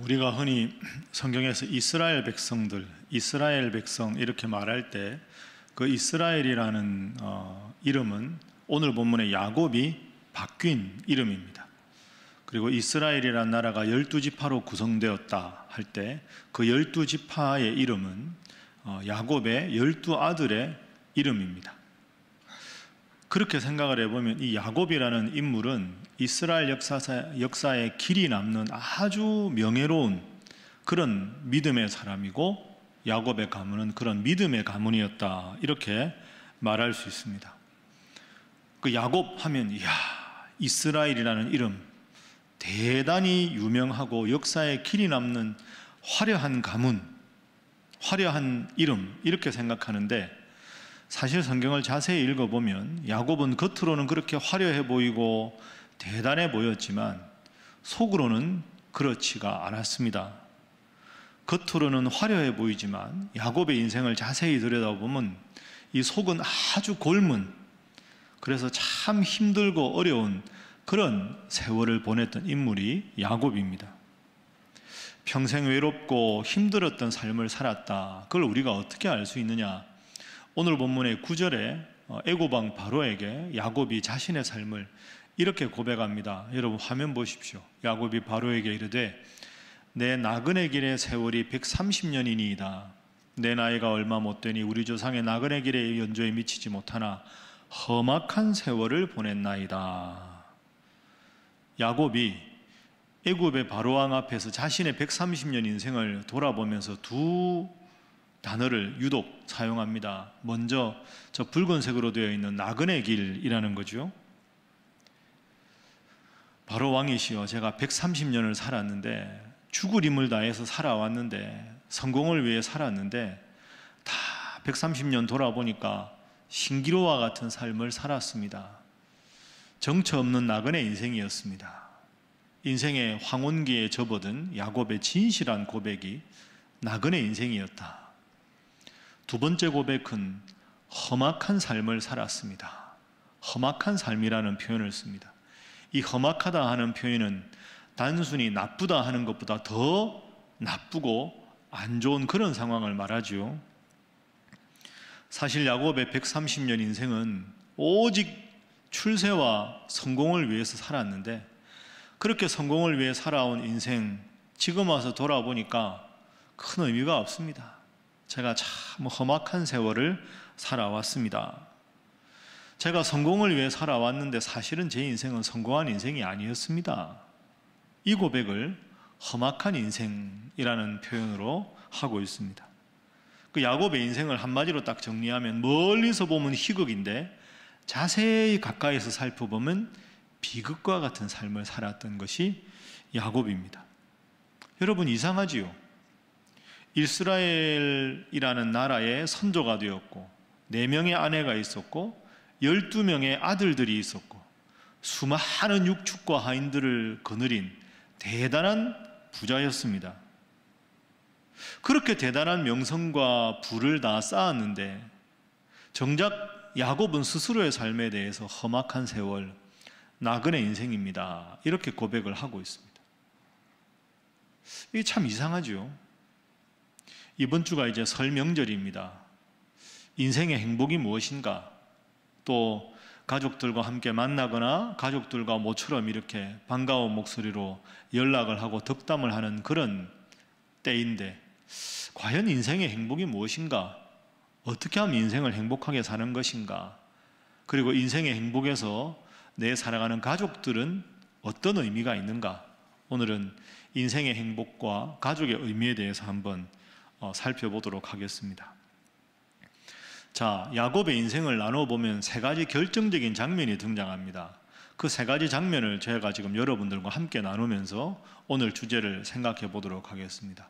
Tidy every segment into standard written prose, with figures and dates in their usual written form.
우리가 흔히 성경에서 이스라엘 백성들, 이스라엘 백성 이렇게 말할 때 그 이스라엘이라는 이름은 오늘 본문의 야곱이 바뀐 이름입니다. 그리고 이스라엘이라는 나라가 12지파로 구성되었다 할 때 그 12지파의 이름은 야곱의 12아들의 이름입니다. 그렇게 생각을 해보면 이 야곱이라는 인물은 이스라엘 역사에 길이 남는 아주 명예로운 그런 믿음의 사람이고, 야곱의 가문은 그런 믿음의 가문이었다, 이렇게 말할 수 있습니다. 그 야곱 하면 이야, 이스라엘이라는 이름 대단히 유명하고 역사에 길이 남는 화려한 가문, 화려한 이름, 이렇게 생각하는데, 사실 성경을 자세히 읽어보면 야곱은 겉으로는 그렇게 화려해 보이고 대단해 보였지만 속으로는 그렇지가 않았습니다. 겉으로는 화려해 보이지만 야곱의 인생을 자세히 들여다보면 이 속은 아주 골문, 그래서 참 힘들고 어려운 그런 세월을 보냈던 인물이 야곱입니다. 평생 외롭고 힘들었던 삶을 살았다. 그걸 우리가 어떻게 알 수 있느냐? 오늘 본문의 9절에 애굽 왕 바로에게 야곱이 자신의 삶을 이렇게 고백합니다. 여러분 화면 보십시오. 야곱이 바로에게 이르되 내 나그네 길의 세월이 130년이니이다. 내 나이가 얼마 못되니 우리 조상의 나그네 길의 연조에 미치지 못하나 험악한 세월을 보냈나이다. 야곱이 애굽의 바로왕 앞에서 자신의 130년 인생을 돌아보면서 두 단어를 유독 사용합니다. 먼저 저 붉은색으로 되어 있는 나그네 길이라는 거죠. 바로왕이시여, 제가 130년을 살았는데, 죽을 힘을 다해서 살아왔는데, 성공을 위해 살았는데 다 130년 돌아보니까 신기루와 같은 삶을 살았습니다. 정처 없는 나그네 인생이었습니다. 인생의 황혼기에 접어든 야곱의 진실한 고백이 나그네 인생이었다. 두 번째 고백은 험악한 삶을 살았습니다. 험악한 삶이라는 표현을 씁니다. 이 험악하다 하는 표현은 단순히 나쁘다 하는 것보다 더 나쁘고 안 좋은 그런 상황을 말하죠. 사실 야곱의 130년 인생은 오직 출세와 성공을 위해서 살았는데, 그렇게 성공을 위해 살아온 인생 지금 와서 돌아보니까 큰 의미가 없습니다. 제가 참 험악한 세월을 살아왔습니다. 제가 성공을 위해 살아왔는데 사실은 제 인생은 성공한 인생이 아니었습니다. 이 고백을 험악한 인생이라는 표현으로 하고 있습니다. 그 야곱의 인생을 한마디로 딱 정리하면 멀리서 보면 희극인데 자세히 가까이서 살펴보면 비극과 같은 삶을 살았던 것이 야곱입니다. 여러분 이상하지요? 이스라엘이라는 나라의 선조가 되었고 4명의 아내가 있었고 12명의 아들들이 있었고 수많은 육축과 하인들을 거느린 대단한 부자였습니다. 그렇게 대단한 명성과 부를 다 쌓았는데 정작 야곱은 스스로의 삶에 대해서 험악한 세월, 나그네 인생입니다, 이렇게 고백을 하고 있습니다. 이게 참 이상하죠. 이번 주가 이제 설 명절입니다. 인생의 행복이 무엇인가? 또 가족들과 함께 만나거나 가족들과 모처럼 이렇게 반가운 목소리로 연락을 하고 덕담을 하는 그런 때인데, 과연 인생의 행복이 무엇인가? 어떻게 하면 인생을 행복하게 사는 것인가? 그리고 인생의 행복에서 내 살아가는 가족들은 어떤 의미가 있는가? 오늘은 인생의 행복과 가족의 의미에 대해서 한번 살펴보도록 하겠습니다. 자, 야곱의 인생을 나눠보면 3가지 결정적인 장면이 등장합니다. 그 3가지 장면을 제가 지금 여러분들과 함께 나누면서 오늘 주제를 생각해 보도록 하겠습니다.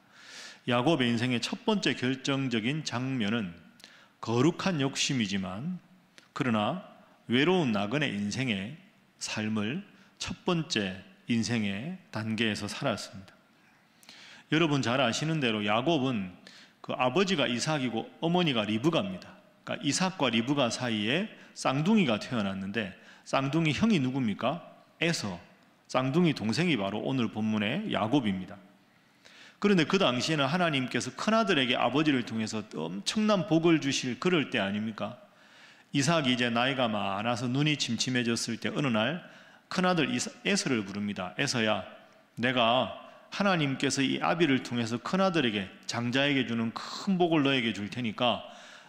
야곱의 인생의 첫 번째 결정적인 장면은 거룩한 욕심이지만 그러나 외로운 나그네 인생의 삶을 첫 번째 인생의 단계에서 살았습니다. 여러분 잘 아시는 대로 야곱은 그 아버지가 이삭이고 어머니가 리브가입니다. 그러니까 이삭과 리브가 사이에 쌍둥이가 태어났는데, 쌍둥이 형이 누굽니까? 에서. 쌍둥이 동생이 바로 오늘 본문의 야곱입니다. 그런데 그 당시에는 하나님께서 큰아들에게 아버지를 통해서 엄청난 복을 주실 그럴 때 아닙니까? 이삭이 이제 나이가 많아서 눈이 침침해졌을 때 어느 날 큰아들 에서를 부릅니다. 에서야, 내가 하나님께서 이 아비를 통해서 큰아들에게, 장자에게 주는 큰 복을 너에게 줄 테니까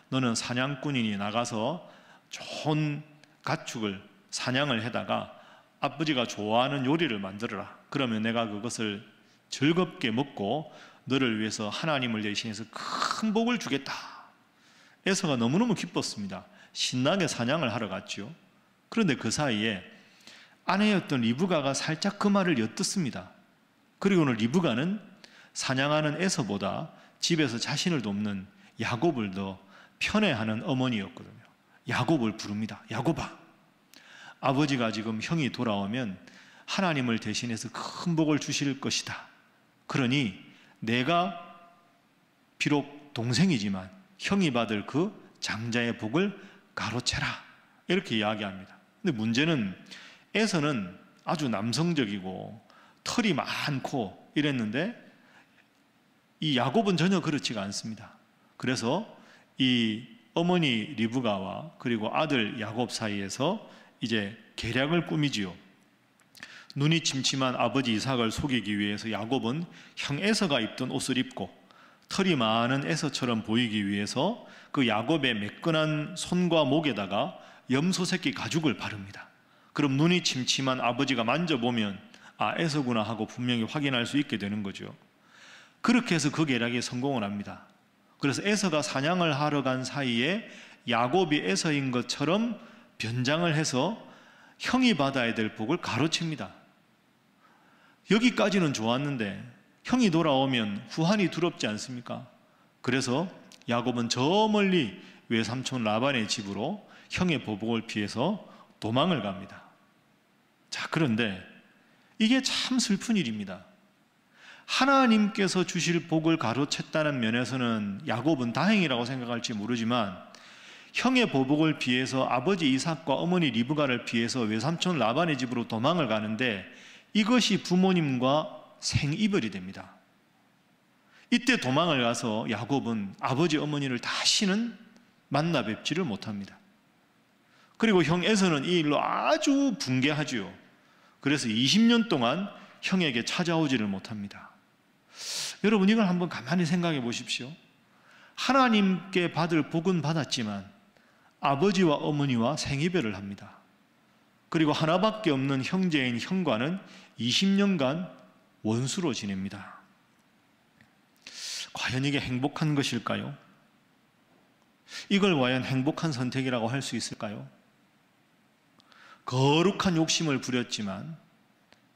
너는 사냥꾼이니 나가서 좋은 가축을 사냥을 해다가 아버지가 좋아하는 요리를 만들어라. 그러면 내가 그것을 즐겁게 먹고 너를 위해서 하나님을 대신해서 큰 복을 주겠다. 에서가 너무너무 기뻤습니다. 신나게 사냥을 하러 갔죠. 그런데 그 사이에 아내였던 리브가가 살짝 그 말을 엿듣습니다. 그리고는 리브가는 사냥하는 에서보다 집에서 자신을 돕는 야곱을 더 편애하는 어머니였거든요. 야곱을 부릅니다. 야곱아, 아버지가 지금 형이 돌아오면 하나님을 대신해서 큰 복을 주실 것이다. 그러니 내가 비록 동생이지만 형이 받을 그 장자의 복을 가로채라. 이렇게 이야기합니다. 근데 문제는 에서는 아주 남성적이고 털이 많고 이랬는데 이 야곱은 전혀 그렇지가 않습니다. 그래서 이 어머니 리브가와 그리고 아들 야곱 사이에서 이제 계략을 꾸미지요. 눈이 침침한 아버지 이삭을 속이기 위해서 야곱은 형 에서가 입던 옷을 입고 털이 많은 에서처럼 보이기 위해서 그 야곱의 매끈한 손과 목에다가 염소 새끼 가죽을 바릅니다. 그럼 눈이 침침한 아버지가 만져보면 아, 에서구나 하고 분명히 확인할 수 있게 되는 거죠. 그렇게 해서 그 계략에 성공을 합니다. 그래서 에서가 사냥을 하러 간 사이에 야곱이 에서인 것처럼 변장을 해서 형이 받아야 될 복을 가로챕니다. 여기까지는 좋았는데 형이 돌아오면 후환이 두렵지 않습니까? 그래서 야곱은 저 멀리 외삼촌 라반의 집으로 형의 보복을 피해서 도망을 갑니다. 자, 그런데 이게 참 슬픈 일입니다. 하나님께서 주실 복을 가로챘다는 면에서는 야곱은 다행이라고 생각할지 모르지만 형의 보복을 피해서 아버지 이삭과 어머니 리브가를 피해서 외삼촌 라반의 집으로 도망을 가는데 이것이 부모님과 생이별이 됩니다. 이때 도망을 가서 야곱은 아버지 어머니를 다시는 만나 뵙지를 못합니다. 그리고 형 에서는 이 일로 아주 분개하지요. 그래서 20년 동안 형에게 찾아오지를 못합니다. 여러분, 이걸 한번 가만히 생각해 보십시오. 하나님께 받을 복은 받았지만 아버지와 어머니와 생이별을 합니다. 그리고 하나밖에 없는 형제인 형과는 20년간 원수로 지냅니다. 과연 이게 행복한 것일까요? 이걸 과연 행복한 선택이라고 할 수 있을까요? 거룩한 욕심을 부렸지만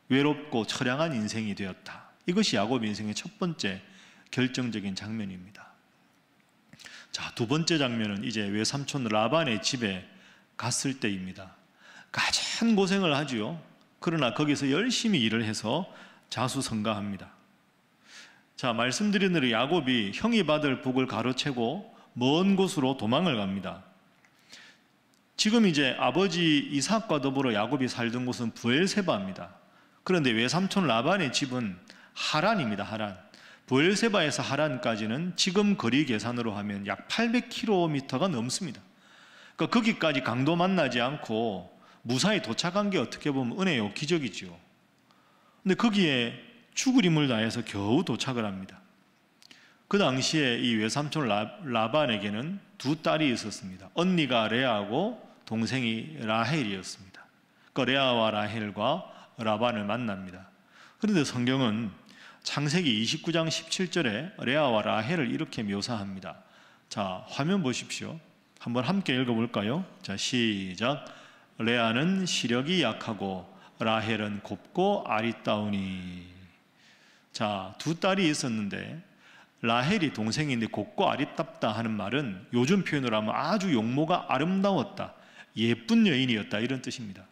외롭고 처량한 인생이 되었다. 이것이 야곱 인생의 첫 번째 결정적인 장면입니다. 자, 두 번째 장면은 이제 외삼촌 라반의 집에 갔을 때입니다. 가장 고생을 하지요. 그러나 거기서 열심히 일을 해서 자수성가합니다. 자, 말씀드린 대로 야곱이 형이 받을 복을 가로채고 먼 곳으로 도망을 갑니다. 지금 이제 아버지 이삭과 더불어 야곱이 살던 곳은 브엘세바입니다. 그런데 외삼촌 라반의 집은 하란입니다. 하란. 브엘세바에서 하란까지는 지금 거리 계산으로 하면 약 800km가 넘습니다. 그러니까 거기까지 강도 만나지 않고 무사히 도착한 게 어떻게 보면 은혜요 기적이죠. 근데 거기에 죽을 힘을 다해서 겨우 도착을 합니다. 그 당시에 이 외삼촌 라반에게는 두 딸이 있었습니다. 언니가 레아하고 동생이 라헬이었습니다. 그 레아와 라헬과 라반을 만납니다. 그런데 성경은 창세기 29장 17절에 레아와 라헬을 이렇게 묘사합니다. 자, 화면 보십시오. 한번 함께 읽어볼까요? 자, 시작. 레아는 시력이 약하고 라헬은 곱고 아리따우니. 자, 두 딸이 있었는데 라헬이 동생인데 곱고 아리따다 하는 말은 요즘 표현으로 하면 아주 용모가 아름다웠다, 예쁜 여인이었다, 이런 뜻입니다.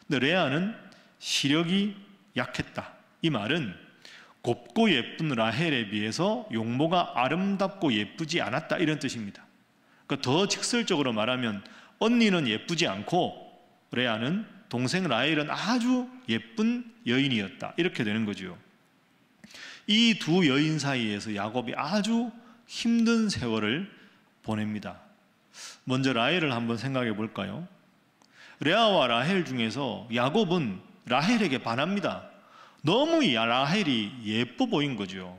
근데 레아는 시력이 약했다. 이 말은 곱고 예쁜 라헬에 비해서 용모가 아름답고 예쁘지 않았다, 이런 뜻입니다. 그러니까 더 직설적으로 말하면 언니는 예쁘지 않고 레아는, 동생 라헬은 아주 예쁜 여인이었다, 이렇게 되는 거죠. 이 두 여인 사이에서 야곱이 아주 힘든 세월을 보냅니다. 먼저 라헬을 한번 생각해 볼까요? 레아와 라헬 중에서 야곱은 라헬에게 반합니다. 너무 라헬이 예뻐 보인 거죠.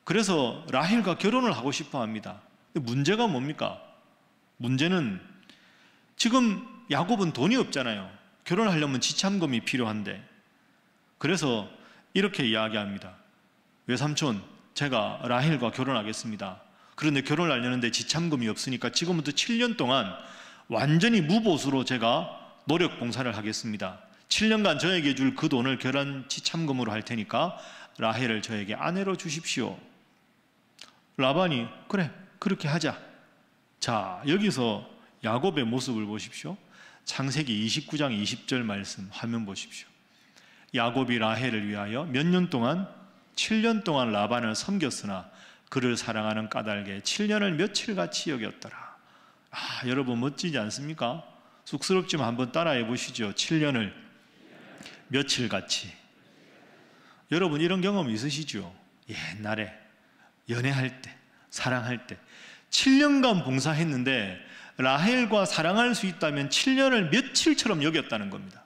그래서 라헬과 결혼을 하고 싶어 합니다. 문제가 뭡니까? 문제는 지금 야곱은 돈이 없잖아요. 결혼하려면 지참금이 필요한데. 그래서 이렇게 이야기합니다. 외삼촌, 제가 라헬과 결혼하겠습니다. 그런데 결혼을 하려는데 지참금이 없으니까 지금부터 7년 동안 완전히 무보수로 제가 노력 봉사를 하겠습니다. 7년간 저에게 줄 그 돈을 결혼 지참금으로 할 테니까 라헬을 저에게 아내로 주십시오. 라반이 그래, 그렇게 하자. 자, 여기서 야곱의 모습을 보십시오. 창세기 29장 20절 말씀 화면 보십시오. 야곱이 라헬을 위하여 몇 년 동안 7년 동안 라반을 섬겼으나 그를 사랑하는 까닭에 7년을 며칠같이 여겼더라. 여러분 멋지지 않습니까? 쑥스럽지만 한번 따라해 보시죠. 7년을 며칠같이. 여러분 이런 경험 있으시죠? 옛날에 연애할 때, 사랑할 때 7년간 봉사했는데 라헬과 사랑할 수 있다면 7년을 며칠처럼 여겼다는 겁니다.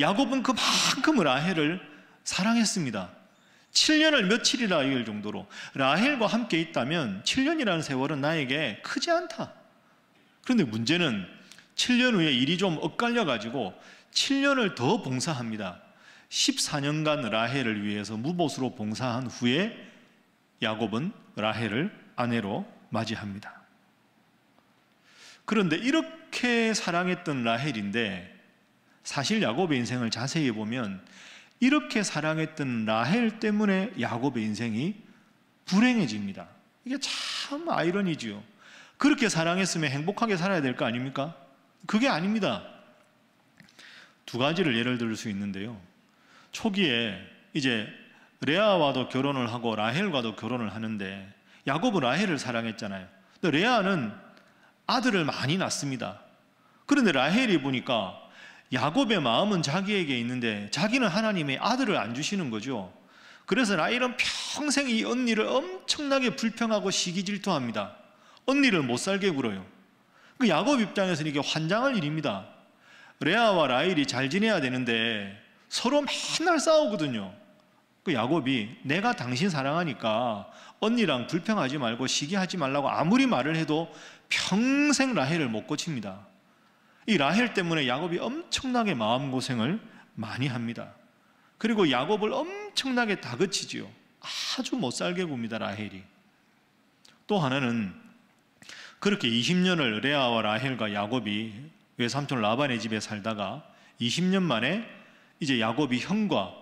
야곱은 그만큼 라헬을 사랑했습니다. 7년을 며칠이라 여길 정도로 라헬과 함께 있다면 7년이라는 세월은 나에게 크지 않다. 그런데 문제는 7년 후에 일이 좀 엇갈려 가지고 7년을 더 봉사합니다. 14년간 라헬을 위해서 무보수로 봉사한 후에 야곱은 라헬을 아내로 맞이합니다. 그런데 이렇게 사랑했던 라헬인데 사실 야곱의 인생을 자세히 보면 이렇게 사랑했던 라헬 때문에 야곱의 인생이 불행해집니다. 이게 참 아이러니지요. 그렇게 사랑했으면 행복하게 살아야 될 거 아닙니까? 그게 아닙니다. 두 가지를 예를 들 수 있는데요. 초기에 이제 레아와도 결혼을 하고 라헬과도 결혼을 하는데 야곱은 라헬을 사랑했잖아요. 근데 레아는 아들을 많이 낳습니다. 그런데 라헬이 보니까 야곱의 마음은 자기에게 있는데 자기는 하나님의 아들을 안 주시는 거죠. 그래서 라헬은 평생 이 언니를 엄청나게 불평하고 시기질투합니다. 언니를 못 살게 굴어요. 그 야곱 입장에서는 이게 환장할 일입니다. 레아와 라헬이 잘 지내야 되는데 서로 맨날 싸우거든요. 그 야곱이 내가 당신 사랑하니까 언니랑 불평하지 말고 시기하지 말라고 아무리 말을 해도 평생 라헬을 못 고칩니다. 이 라헬 때문에 야곱이 엄청나게 마음고생을 많이 합니다. 그리고 야곱을 엄청나게 다그치지요. 아주 못 살게 굽니다, 라헬이. 또 하나는 그렇게 20년을 레아와 라헬과 야곱이 외삼촌 라반의 집에 살다가 20년 만에 이제 야곱이 형과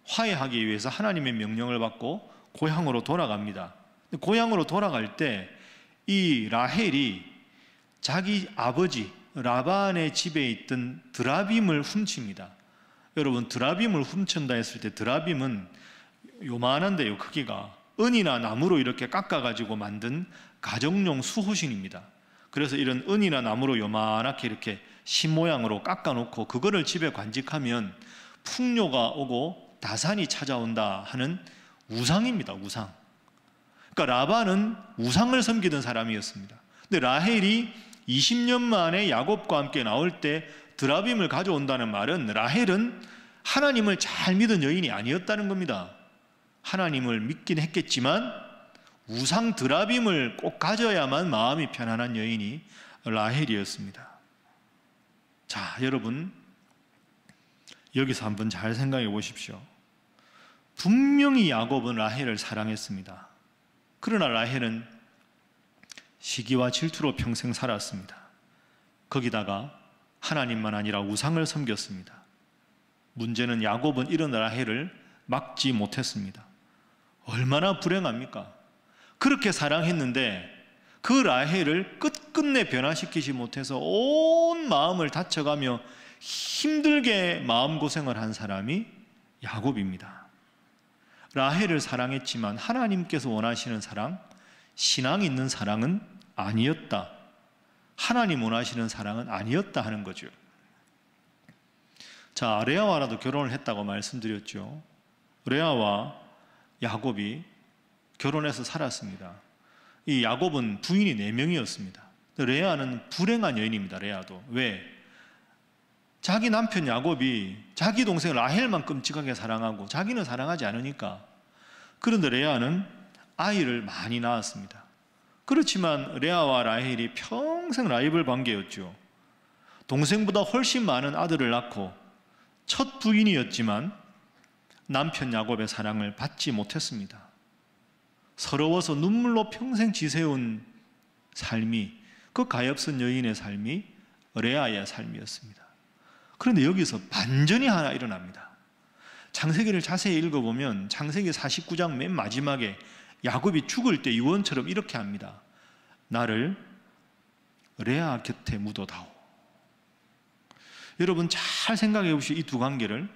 화해하기 위해서 하나님의 명령을 받고 고향으로 돌아갑니다. 고향으로 돌아갈 때 이 라헬이 자기 아버지 라반의 집에 있던 드라빔을 훔칩니다. 여러분 드라빔을 훔친다 했을 때 드라빔은 요만한데요, 크기가 은이나 나무로 이렇게 깎아가지고 만든 가정용 수호신입니다. 그래서 이런 은이나 나무로 요만하게 이렇게 신 모양으로 깎아놓고 그거를 집에 간직하면 풍요가 오고 다산이 찾아온다 하는 우상입니다. 우상. 그러니까 라반은 우상을 섬기던 사람이었습니다. 근데 라헬이 20년 만에 야곱과 함께 나올 때 드라빔을 가져온다는 말은 라헬은 하나님을 잘 믿은 여인이 아니었다는 겁니다. 하나님을 믿긴 했겠지만 우상 드라빔을 꼭 가져야만 마음이 편안한 여인이 라헬이었습니다. 자, 여러분 여기서 한번 잘 생각해 보십시오. 분명히 야곱은 라헬을 사랑했습니다. 그러나 라헬은 시기와 질투로 평생 살았습니다. 거기다가 하나님만 아니라 우상을 섬겼습니다. 문제는 야곱은 이런 라헬을 막지 못했습니다. 얼마나 불행합니까? 그렇게 사랑했는데 그 라헬을 끝끝내 변화시키지 못해서 온 마음을 다쳐가며 힘들게 마음고생을 한 사람이 야곱입니다. 라헬을 사랑했지만 하나님께서 원하시는 사랑, 신앙 있는 사랑은 아니었다. 하나님 원하시는 사랑은 아니었다 하는 거죠. 자, 레아와라도 결혼을 했다고 말씀드렸죠. 레아와 야곱이 결혼해서 살았습니다. 이 야곱은 부인이 4명이었습니다. 레아는 불행한 여인입니다. 레아도. 왜? 자기 남편 야곱이 자기 동생 라헬만 끔찍하게 사랑하고 자기는 사랑하지 않으니까. 그런데 레아는 아이를 많이 낳았습니다. 그렇지만 레아와 라헬이 평생 라이벌 관계였죠. 동생보다 훨씬 많은 아들을 낳고 첫 부인이었지만 남편 야곱의 사랑을 받지 못했습니다. 서러워서 눈물로 평생 지새운 삶이, 그 가엾은 여인의 삶이 레아의 삶이었습니다. 그런데 여기서 반전이 하나 일어납니다. 창세기를 자세히 읽어보면 창세기 49장 맨 마지막에 야곱이 죽을 때 유언처럼 이렇게 합니다. 나를 레아 곁에 묻어다오. 여러분 잘 생각해 보시오. 이 두 관계를.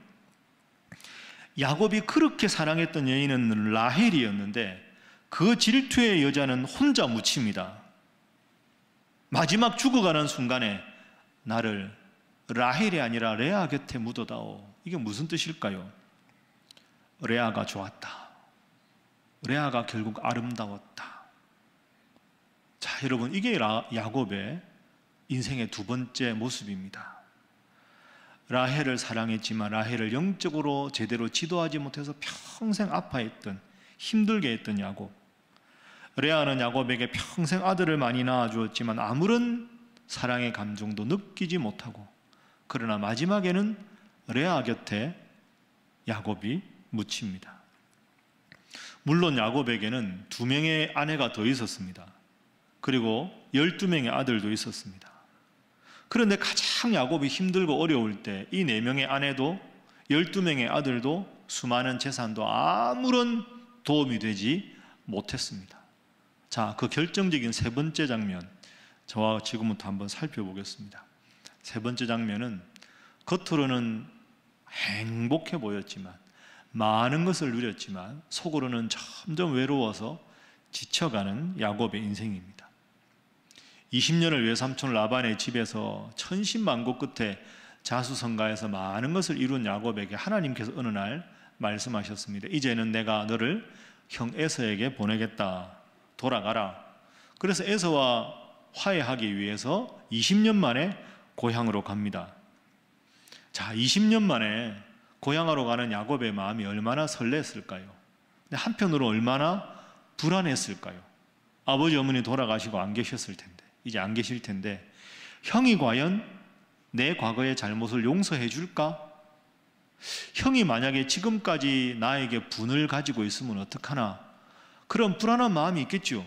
야곱이 그렇게 사랑했던 여인은 라헬이었는데 그 질투의 여자는 혼자 묻힙니다. 마지막 죽어가는 순간에 나를 라헬이 아니라 레아 곁에 묻어다오. 이게 무슨 뜻일까요? 레아가 좋았다. 레아가 결국 아름다웠다. 자, 여러분 이게 야곱의 인생의 두 번째 모습입니다. 라헬을 사랑했지만 라헬을 영적으로 제대로 지도하지 못해서 평생 아파했던, 힘들게 했던 야곱. 레아는 야곱에게 평생 아들을 많이 낳아주었지만 아무런 사랑의 감정도 느끼지 못하고, 그러나 마지막에는 레아 곁에 야곱이 묻힙니다. 물론 야곱에게는 2명의 아내가 더 있었습니다. 그리고 12명의 아들도 있었습니다. 그런데 가장 야곱이 힘들고 어려울 때 이 4명의 아내도 12명의 아들도 수많은 재산도 아무런 도움이 되지 못했습니다. 자, 그 결정적인 세 번째 장면, 저와 지금부터 한번 살펴보겠습니다. 세 번째 장면은 겉으로는 행복해 보였지만, 많은 것을 누렸지만 속으로는 점점 외로워서 지쳐가는 야곱의 인생입니다. 20년을 외삼촌 라반의 집에서 천신만고 끝에 자수성가해서 많은 것을 이룬 야곱에게 하나님께서 어느 날 말씀하셨습니다. 이제는 내가 너를 형 에서에게 보내겠다. 돌아가라. 그래서 에서와 화해하기 위해서 20년 만에 고향으로 갑니다. 자, 20년 만에 고향으로 가는 야곱의 마음이 얼마나 설렜을까요? 근데 한편으로 얼마나 불안했을까요? 아버지 어머니 돌아가시고 안 계셨을 텐데, 이제 안 계실 텐데, 형이 과연 내 과거의 잘못을 용서해 줄까? 형이 만약에 지금까지 나에게 분을 가지고 있으면 어떡하나? 그런 불안한 마음이 있겠죠.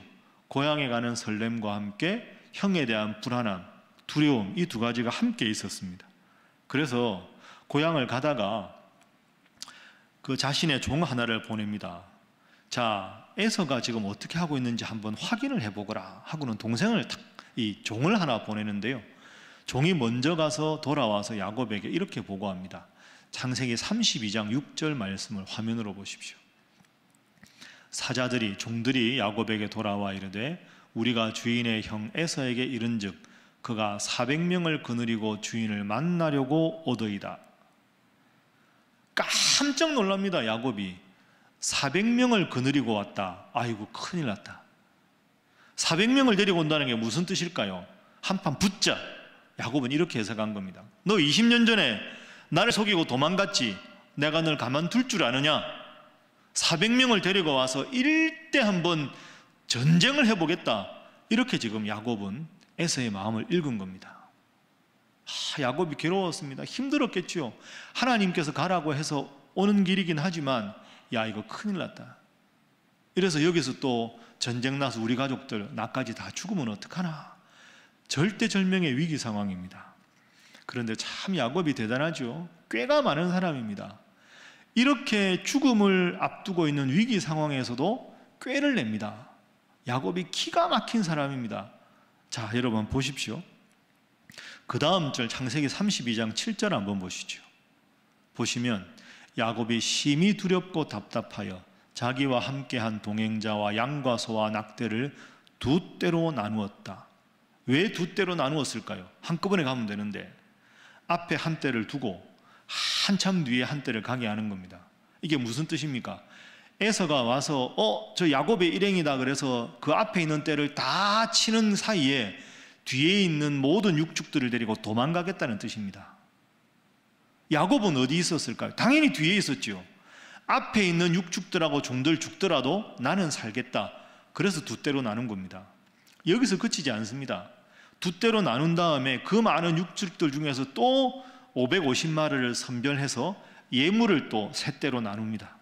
고향에 가는 설렘과 함께 형에 대한 불안함, 두려움, 이 두 가지가 함께 있었습니다. 그래서 고향을 가다가 그 자신의 종 하나를 보냅니다. 자, 에서가 지금 어떻게 하고 있는지 한번 확인을 해보거라 하고는 동생을 이 종을 하나 보내는데요. 종이 먼저 가서 돌아와서 야곱에게 이렇게 보고합니다. 창세기 32장 6절 말씀을 화면으로 보십시오. 사자들이, 종들이 야곱에게 돌아와 이르되 우리가 주인의 형 에서에게 이른즉 그가 400명을 거느리고 주인을 만나려고 오더이다. 깜짝 놀랍니다. 야곱이 400명을 거느리고 왔다. 아이고 큰일 났다. 400명을 데리고 온다는 게 무슨 뜻일까요? 한판 붙자. 야곱은 이렇게 해석한 겁니다. 너 20년 전에 나를 속이고 도망갔지. 내가 널 가만둘 줄 아느냐? 400명을 데리고 와서 일대 한번 전쟁을 해보겠다. 이렇게 지금 야곱은 에서의 마음을 읽은 겁니다. 야곱이 괴로웠습니다. 힘들었겠죠. 하나님께서 가라고 해서 오는 길이긴 하지만 야, 이거 큰일 났다. 이래서 여기서 또 전쟁 나서 우리 가족들 나까지 다 죽으면 어떡하나. 절대절명의 위기 상황입니다. 그런데 참 야곱이 대단하죠. 꾀가 많은 사람입니다. 이렇게 죽음을 앞두고 있는 위기 상황에서도 꾀를 냅니다. 야곱이 기가 막힌 사람입니다. 자, 여러분 보십시오. 그 다음 절 창세기 32장 7절 한번 보시죠. 보시면 야곱이 심히 두렵고 답답하여 자기와 함께한 동행자와 양과 소와 낙대를 두 떼로 나누었다. 왜 두 떼로 나누었을까요? 한꺼번에 가면 되는데 앞에 한 떼를 두고 한참 뒤에 한 떼를 가게 하는 겁니다. 이게 무슨 뜻입니까? 에서가 와서 저 야곱의 일행이다 그래서 그 앞에 있는 떼를 다 치는 사이에 뒤에 있는 모든 육축들을 데리고 도망가겠다는 뜻입니다. 야곱은 어디 있었을까요? 당연히 뒤에 있었죠. 앞에 있는 육축들하고 종들 죽더라도 나는 살겠다. 그래서 두 떼로 나눈 겁니다. 여기서 그치지 않습니다. 두 떼로 나눈 다음에 그 많은 육축들 중에서 또 550마리를 선별해서 예물을 또 세 떼로 나눕니다.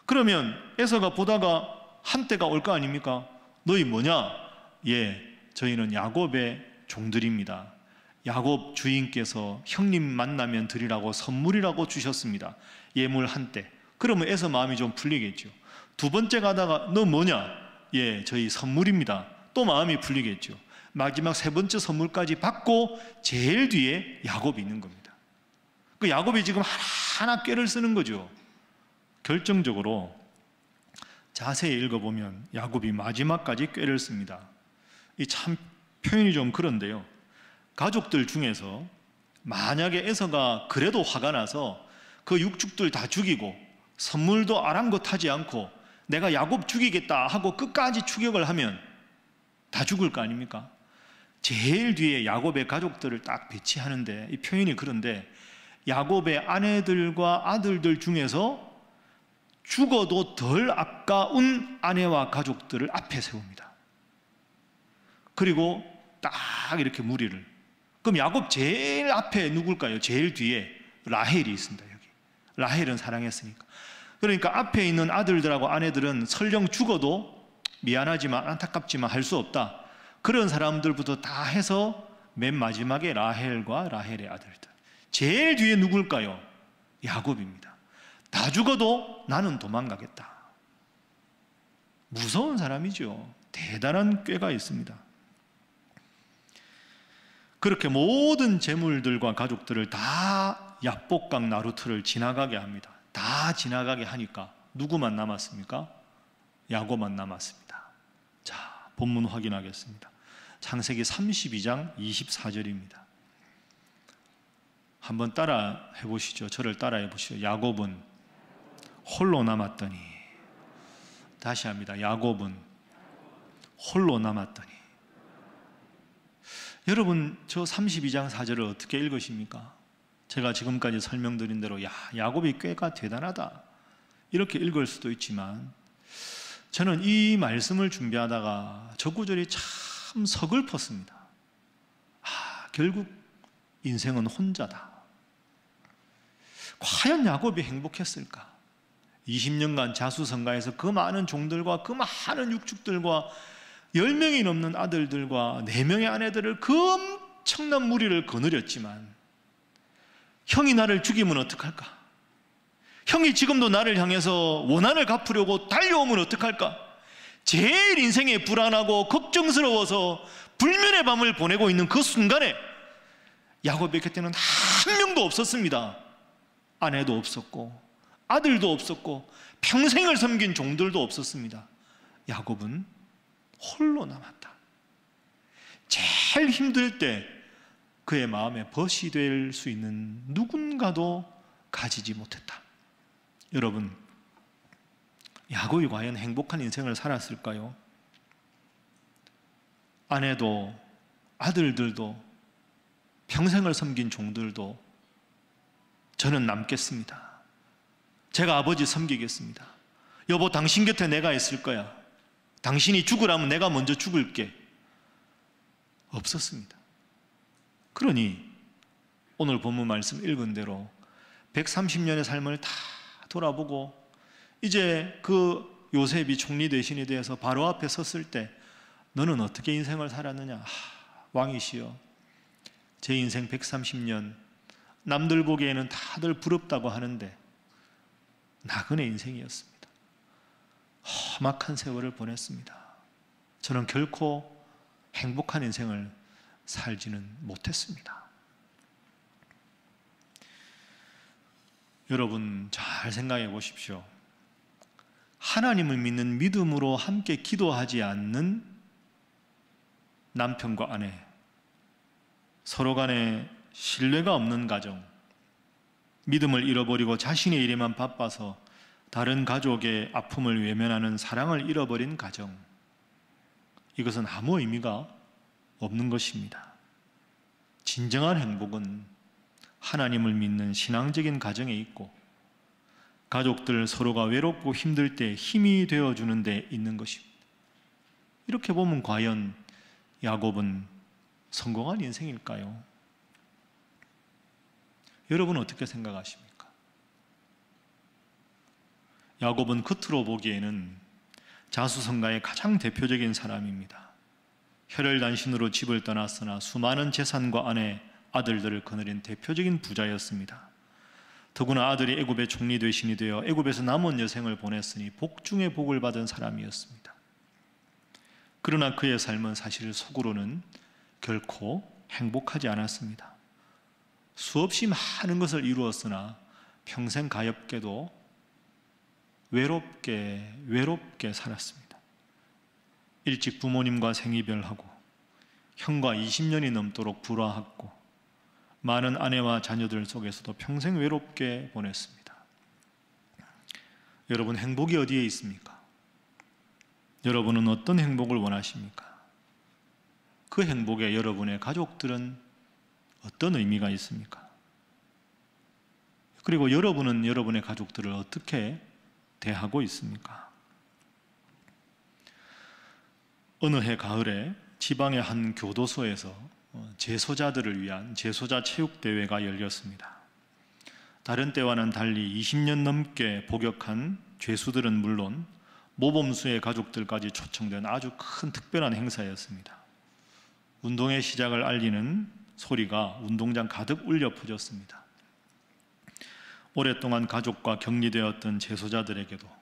그러면 에서가 보다가 한 떼가 올 거 아닙니까? 너희 뭐냐? 예, 저희는 야곱의 종들입니다. 야곱 주인께서 형님 만나면 드리라고 선물이라고 주셨습니다. 예물 한 떼. 그러면 에서 마음이 좀 풀리겠죠. 두 번째 가다가 너 뭐냐? 예, 저희 선물입니다. 또 마음이 풀리겠죠. 마지막 세 번째 선물까지 받고 제일 뒤에 야곱이 있는 겁니다. 그 야곱이 지금 하나하나 꾀를 쓰는 거죠. 결정적으로 자세히 읽어보면 야곱이 마지막까지 꾀를 씁니다. 이 참 표현이 좀 그런데요. 가족들 중에서 만약에 에서가 그래도 화가 나서 그 육축들 다 죽이고 선물도 아랑곳하지 않고 내가 야곱 죽이겠다 하고 끝까지 추격을 하면 다 죽을 거 아닙니까? 제일 뒤에 야곱의 가족들을 딱 배치하는데 이 표현이 그런데 야곱의 아내들과 아들들 중에서 죽어도 덜 아까운 아내와 가족들을 앞에 세웁니다. 그리고 딱 이렇게 무리를. 그럼 야곱 제일 앞에 누굴까요? 제일 뒤에 라헬이 있습니다. 여기 라헬은 사랑했으니까. 그러니까 앞에 있는 아들들하고 아내들은 설령 죽어도 미안하지만 안타깝지만 할 수 없다. 그런 사람들부터 다 해서 맨 마지막에 라헬과 라헬의 아들들. 제일 뒤에 누굴까요? 야곱입니다. 다 죽어도 나는 도망가겠다. 무서운 사람이죠. 대단한 꾀가 있습니다. 그렇게 모든 재물들과 가족들을 다 야복강 나루트를 지나가게 합니다. 다 지나가게 하니까 누구만 남았습니까? 야곱만 남았습니다. 자, 본문 확인하겠습니다. 창세기 32장 24절입니다. 한번 따라 해보시죠. 저를 따라해 보시죠. 야곱은 홀로 남았더니. 다시 합니다. 야곱은 홀로 남았더니. 여러분, 저 32장 4절을 어떻게 읽으십니까? 제가 지금까지 설명드린 대로 야곱이 꾀가 대단하다 이렇게 읽을 수도 있지만 저는 이 말씀을 준비하다가 저 구절이 참 서글펐습니다. 결국 인생은 혼자다. 과연 야곱이 행복했을까? 20년간 자수성가해서 그 많은 종들과 그 많은 육축들과 10명이 넘는 아들들과 4명의 아내들을 그 엄청난 무리를 거느렸지만 형이 나를 죽이면 어떡할까? 형이 지금도 나를 향해서 원한을 갚으려고 달려오면 어떡할까? 제일 인생에 불안하고 걱정스러워서 불면의 밤을 보내고 있는 그 순간에 야곱의 곁에는 한 명도 없었습니다. 아내도 없었고 아들도 없었고 평생을 섬긴 종들도 없었습니다. 야곱은 홀로 남았다. 제일 힘들 때 그의 마음에 벗이 될 수 있는 누군가도 가지지 못했다. 여러분, 야곱이 과연 행복한 인생을 살았을까요? 아내도 아들들도 평생을 섬긴 종들도 저는 남겠습니다. 제가 아버지 섬기겠습니다. 여보, 당신 곁에 내가 있을 거야. 당신이 죽으라면 내가 먼저 죽을게. 없었습니다. 그러니 오늘 본문 말씀 읽은 대로 130년의 삶을 다 돌아보고 이제 그 요셉이 총리 대신이 되어서 바로 앞에 섰을 때 너는 어떻게 인생을 살았느냐? 왕이시여, 제 인생 130년 남들 보기에는 다들 부럽다고 하는데 나그네 인생이었습니다. 험악한 세월을 보냈습니다. 저는 결코 행복한 인생을 살지는 못했습니다. 여러분, 잘 생각해 보십시오. 하나님을 믿는 믿음으로 함께 기도하지 않는 남편과 아내, 서로 간에 신뢰가 없는 가정, 믿음을 잃어버리고 자신의 일에만 바빠서 다른 가족의 아픔을 외면하는 사랑을 잃어버린 가정, 이것은 아무 의미가 없는 것입니다. 진정한 행복은 하나님을 믿는 신앙적인 가정에 있고 가족들 서로가 외롭고 힘들 때 힘이 되어주는 데 있는 것입니다. 이렇게 보면 과연 야곱은 성공한 인생일까요? 여러분은 어떻게 생각하십니까? 야곱은 겉으로 보기에는 자수성가의 가장 대표적인 사람입니다. 혈혈단신으로 집을 떠났으나 수많은 재산과 아들들을 거느린 대표적인 부자였습니다. 더구나 아들이 애굽의 총리 대신이 되어 애굽에서 남은 여생을 보냈으니 복 중에 복을 받은 사람이었습니다. 그러나 그의 삶은 사실 속으로는 결코 행복하지 않았습니다. 수없이 많은 것을 이루었으나 평생 가엾게도 외롭게 살았습니다. 일찍 부모님과 생이별하고 형과 20년이 넘도록 불화했고 많은 아내와 자녀들 속에서도 평생 외롭게 보냈습니다. 여러분, 행복이 어디에 있습니까? 여러분은 어떤 행복을 원하십니까? 그 행복에 여러분의 가족들은 어떤 의미가 있습니까? 그리고 여러분은 여러분의 가족들을 어떻게 대하고 있습니까? 어느 해 가을에 지방의 한 교도소에서 재소자들을 위한 재소자 체육대회가 열렸습니다. 다른 때와는 달리 20년 넘게 복역한 죄수들은 물론 모범수의 가족들까지 초청된 아주 큰 특별한 행사였습니다. 운동의 시작을 알리는 소리가 운동장 가득 울려 퍼졌습니다. 오랫동안 가족과 격리되었던 재소자들에게도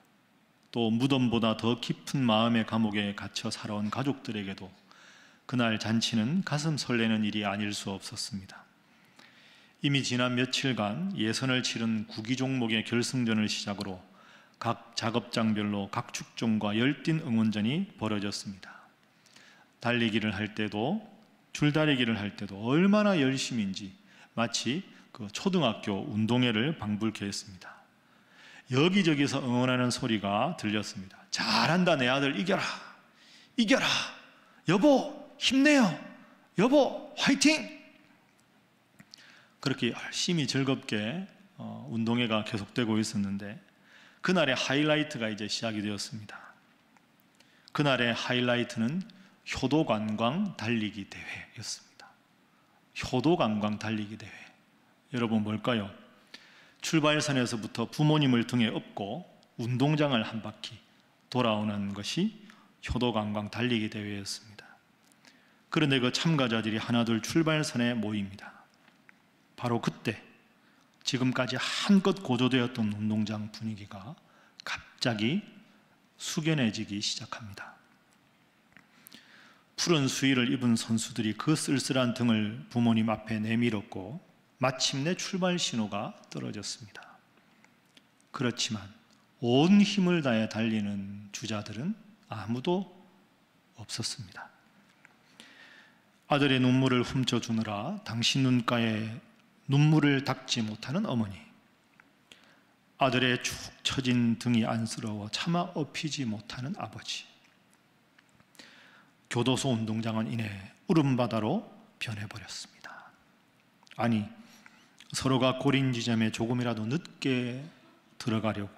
또 무덤보다 더 깊은 마음의 감옥에 갇혀 살아온 가족들에게도 그날 잔치는 가슴 설레는 일이 아닐 수 없었습니다. 이미 지난 며칠간 예선을 치른 구기 종목의 결승전을 시작으로 각 작업장별로 각 축종과 열띤 응원전이 벌어졌습니다. 달리기를 할 때도 줄다리기를 할 때도 얼마나 열심인지 마치 그 초등학교 운동회를 방불케 했습니다. 여기저기서 응원하는 소리가 들렸습니다. 잘한다 내 아들, 이겨라 이겨라, 여보 힘내요, 여보 화이팅! 그렇게 열심히 즐겁게 운동회가 계속되고 있었는데 그날의 하이라이트가 이제 시작이 되었습니다. 그날의 하이라이트는 효도관광 달리기 대회였습니다. 효도관광 달리기 대회. 여러분 뭘까요? 출발선에서부터 부모님을 등에 업고 운동장을 한 바퀴 돌아오는 것이 효도관광 달리기 대회였습니다. 그런데 그 참가자들이 하나둘 출발선에 모입니다. 바로 그때 지금까지 한껏 고조되었던 운동장 분위기가 갑자기 숙연해지기 시작합니다. 푸른 수의를 입은 선수들이 그 쓸쓸한 등을 부모님 앞에 내밀었고 마침내 출발 신호가 떨어졌습니다. 그렇지만 온 힘을 다해 달리는 주자들은 아무도 없었습니다. 아들의 눈물을 훔쳐주느라 당신 눈가에 눈물을 닦지 못하는 어머니, 아들의 축 처진 등이 안쓰러워 차마 업히지 못하는 아버지, 교도소 운동장은 이내 울음바다로 변해버렸습니다. 아니, 서로가 고린 지점에 조금이라도 늦게 들어가려고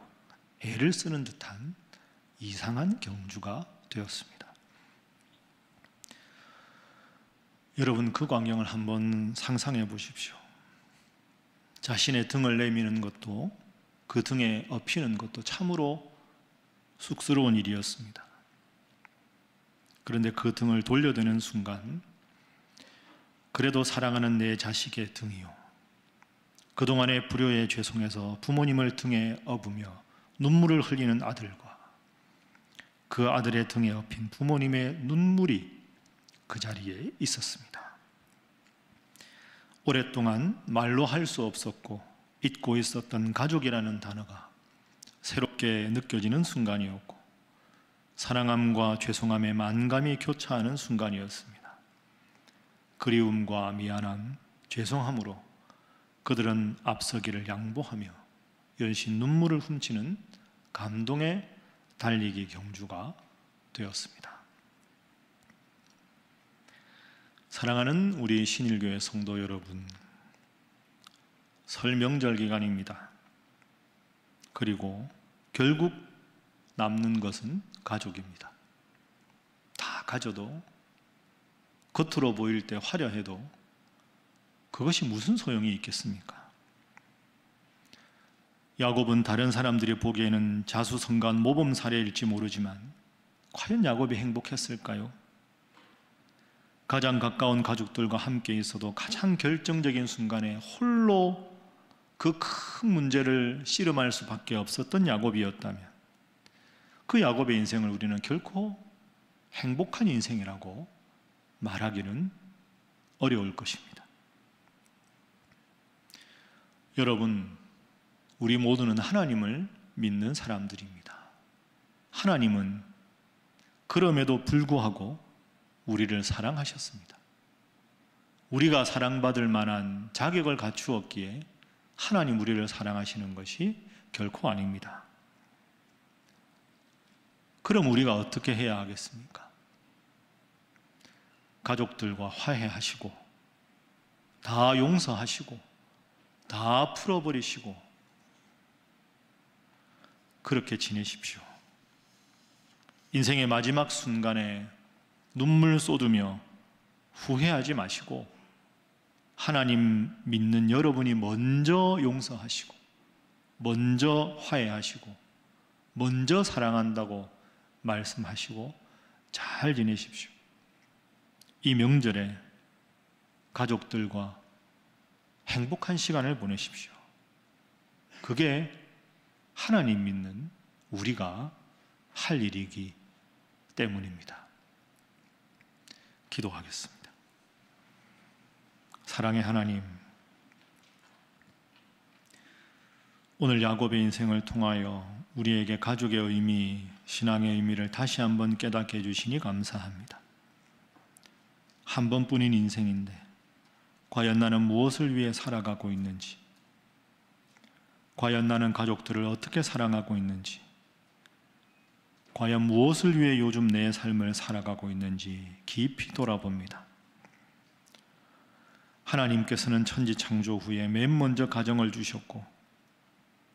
애를 쓰는 듯한 이상한 경주가 되었습니다. 여러분, 그 광경을 한번 상상해 보십시오. 자신의 등을 내미는 것도 그 등에 업히는 것도 참으로 쑥스러운 일이었습니다. 그런데 그 등을 돌려드는 순간 그래도 사랑하는 내 자식의 등이요, 그동안의 불효에 죄송해서 부모님을 등에 업으며 눈물을 흘리는 아들과 그 아들의 등에 업힌 부모님의 눈물이 그 자리에 있었습니다. 오랫동안 말로 할 수 없었고 잊고 있었던 가족이라는 단어가 새롭게 느껴지는 순간이었고 사랑함과 죄송함의 만감이 교차하는 순간이었습니다. 그리움과 미안함, 죄송함으로 그들은 앞서기를 양보하며 열심 눈물을 훔치는 감동의 달리기 경주가 되었습니다. 사랑하는 우리 신일교회 성도 여러분, 설 명절 기간입니다. 그리고 결국 남는 것은 가족입니다. 다 가져도, 겉으로 보일 때 화려해도 그것이 무슨 소용이 있겠습니까? 야곱은 다른 사람들이 보기에는 자수성가한 모범 사례일지 모르지만 과연 야곱이 행복했을까요? 가장 가까운 가족들과 함께 있어도 가장 결정적인 순간에 홀로 그 큰 문제를 씨름할 수밖에 없었던 야곱이었다면 그 야곱의 인생을 우리는 결코 행복한 인생이라고 말하기는 어려울 것입니다. 여러분, 우리 모두는 하나님을 믿는 사람들입니다. 하나님은 그럼에도 불구하고 우리를 사랑하셨습니다. 우리가 사랑받을 만한 자격을 갖추었기에 하나님 우리를 사랑하시는 것이 결코 아닙니다. 그럼 우리가 어떻게 해야 하겠습니까? 가족들과 화해하시고 다 용서하시고 다 풀어버리시고 그렇게 지내십시오. 인생의 마지막 순간에 눈물 쏟으며 후회하지 마시고 하나님 믿는 여러분이 먼저 용서하시고 먼저 화해하시고 먼저 사랑한다고 말씀하시고 잘 지내십시오. 이 명절에 가족들과 행복한 시간을 보내십시오. 그게 하나님 믿는 우리가 할 일이기 때문입니다. 기도하겠습니다. 사랑의 하나님, 오늘 야곱의 인생을 통하여 우리에게 가족의 의미, 신앙의 의미를 다시 한번 깨닫게 해주시니 감사합니다. 한 번뿐인 인생인데 과연 나는 무엇을 위해 살아가고 있는지, 과연 나는 가족들을 어떻게 사랑하고 있는지, 과연 무엇을 위해 요즘 내 삶을 살아가고 있는지 깊이 돌아봅니다. 하나님께서는 천지 창조 후에 맨 먼저 가정을 주셨고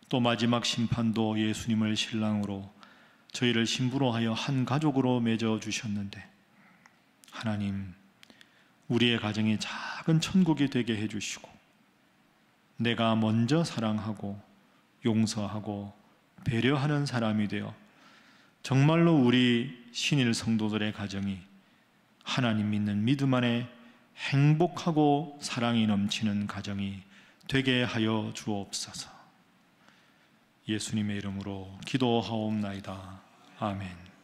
또 마지막 심판도 예수님을 신랑으로 저희를 신부로 하여 한 가족으로 맺어 주셨는데 하나님, 우리의 가정이 작은 천국이 되게 해주시고 내가 먼저 사랑하고 용서하고 배려하는 사람이 되어 정말로 우리 신일 성도들의 가정이 하나님 믿는 믿음 안에 행복하고 사랑이 넘치는 가정이 되게 하여 주옵소서. 예수님의 이름으로 기도하옵나이다. 아멘.